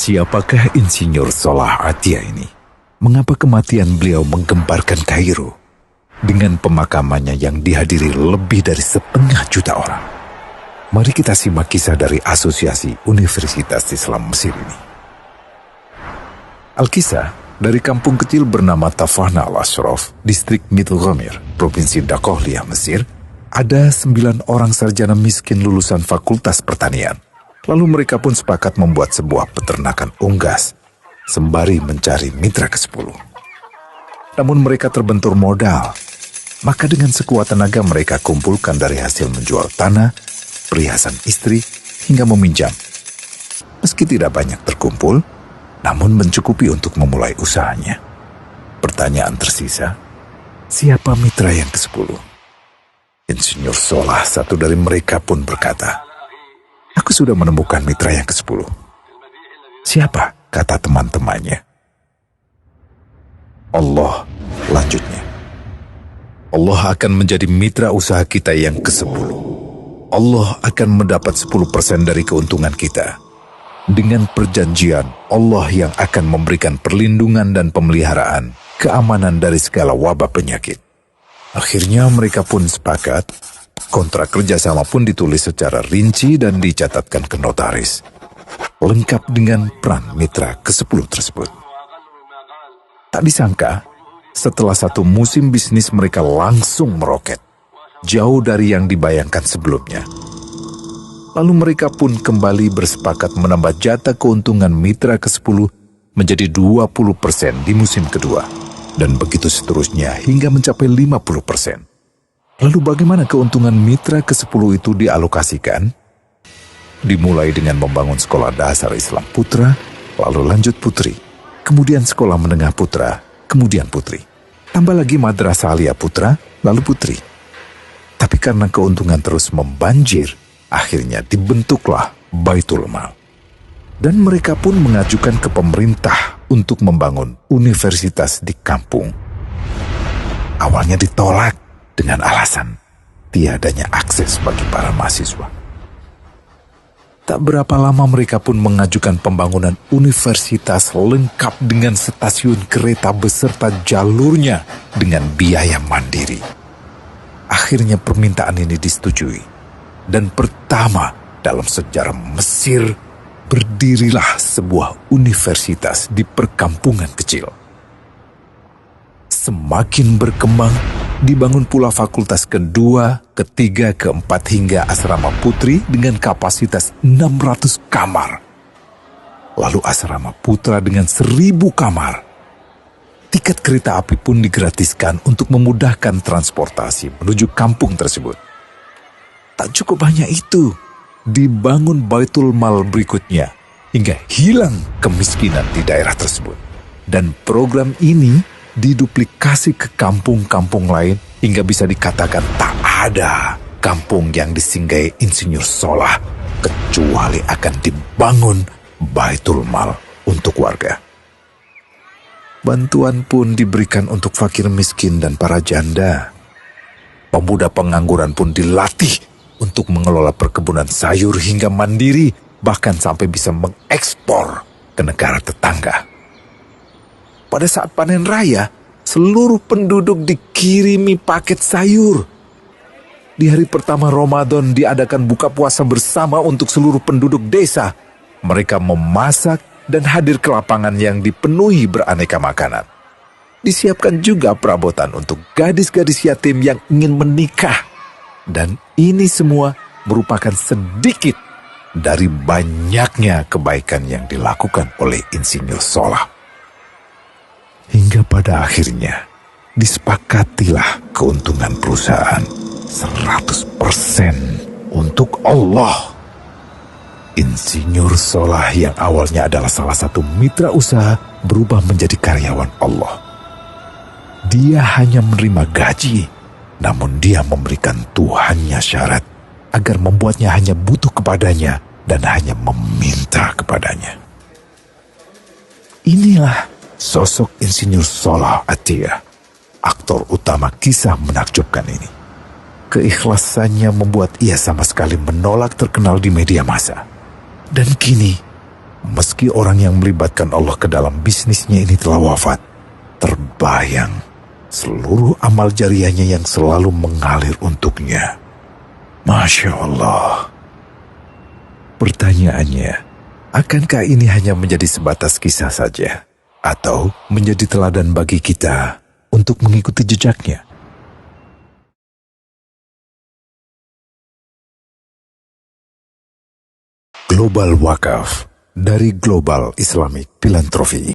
Siapakah Insinyur Salah Atia ini? Mengapa kematian beliau menggemparkan Kairo dengan pemakamannya yang dihadiri lebih dari 1,5 juta orang? Mari kita simak kisah dari Asosiasi Universitas Islam Mesir ini. Al-Kisah dari kampung kecil bernama Tafahna al-Ashraf, distrik Mitghamir, Provinsi Dakohlia, Mesir, ada 9 orang sarjana miskin lulusan Fakultas Pertanian. Lalu mereka pun sepakat membuat sebuah peternakan unggas, sembari mencari mitra ke-10. Namun mereka terbentur modal, maka dengan sekuat tenaga mereka kumpulkan dari hasil menjual tanah, perhiasan istri, hingga meminjam. Meski tidak banyak terkumpul, namun mencukupi untuk memulai usahanya. Pertanyaan tersisa, siapa mitra yang ke-10? Insinyur Salah, satu dari mereka pun berkata, "Aku sudah menemukan mitra yang ke-10. Siapa?" kata teman-temannya. "Allah," lanjutnya. "Allah akan menjadi mitra usaha kita yang ke-10. Allah akan mendapat 10% dari keuntungan kita. Dengan perjanjian, Allah yang akan memberikan perlindungan dan pemeliharaan, keamanan dari segala wabah penyakit." Akhirnya mereka pun sepakat. Kontrak kerjasama pun ditulis secara rinci dan dicatatkan ke notaris, lengkap dengan peran mitra ke-10 tersebut. Tak disangka, setelah 1 musim bisnis mereka langsung meroket, jauh dari yang dibayangkan sebelumnya. Lalu mereka pun kembali bersepakat menambah jatah keuntungan mitra ke-10 menjadi 20% di musim kedua, dan begitu seterusnya hingga mencapai 50%. Lalu bagaimana keuntungan mitra ke-10 itu dialokasikan? Dimulai dengan membangun sekolah dasar Islam putra, lalu lanjut putri, kemudian sekolah menengah putra, kemudian putri. Tambah lagi madrasah aliyah putra, lalu putri. Tapi karena keuntungan terus membanjir, akhirnya dibentuklah Baitul Mal. Dan mereka pun mengajukan ke pemerintah untuk membangun universitas di kampung. Awalnya ditolak dengan alasan tiadanya akses bagi para mahasiswa. Tak berapa lama mereka pun mengajukan pembangunan universitas lengkap dengan stasiun kereta beserta jalurnya dengan biaya mandiri. Akhirnya permintaan ini disetujui, dan pertama dalam sejarah Mesir berdirilah sebuah universitas di perkampungan kecil. Semakin berkembang, dibangun pula fakultas kedua, ketiga, keempat hingga asrama putri dengan kapasitas 600 kamar. Lalu asrama putra dengan 1.000 kamar. Tiket kereta api pun digratiskan untuk memudahkan transportasi menuju kampung tersebut. Tak cukup hanya itu, dibangun Baitul Mal berikutnya hingga hilang kemiskinan di daerah tersebut. Dan program ini diduplikasi ke kampung-kampung lain hingga bisa dikatakan tak ada kampung yang disinggahi Insinyur Salah kecuali akan dibangun Baitul Mal untuk warga. Bantuan pun diberikan untuk fakir miskin dan para janda. Pemuda pengangguran pun dilatih untuk mengelola perkebunan sayur hingga mandiri, bahkan sampai bisa mengekspor ke negara tetangga. Pada saat panen raya, seluruh penduduk dikirimi paket sayur. Di hari pertama Ramadan diadakan buka puasa bersama untuk seluruh penduduk desa. Mereka memasak dan hadir ke lapangan yang dipenuhi beraneka makanan. Disiapkan juga perabotan untuk gadis-gadis yatim yang ingin menikah. Dan ini semua merupakan sedikit dari banyaknya kebaikan yang dilakukan oleh Insinyur Salah. Hingga pada akhirnya disepakatilah keuntungan perusahaan 100% untuk Allah. Insinyur Salah yang awalnya adalah salah satu mitra usaha berubah menjadi karyawan Allah. Dia hanya menerima gaji, namun dia memberikan Tuhannya syarat agar membuatnya hanya butuh kepadanya dan hanya meminta kepadanya. Inilah sosok Insinyur Salah Atia, aktor utama kisah menakjubkan ini. Keikhlasannya membuat ia sama sekali menolak terkenal di media massa. Dan kini, Meski orang yang melibatkan Allah ke dalam bisnisnya ini telah wafat, terbayang seluruh amal jariahnya yang selalu mengalir untuknya. Masya Allah. Pertanyaannya, akankah ini hanya menjadi sebatas kisah saja? Atau menjadi teladan bagi kita untuk mengikuti jejaknya? Global Wakaf dari Global Islamic Philanthropy.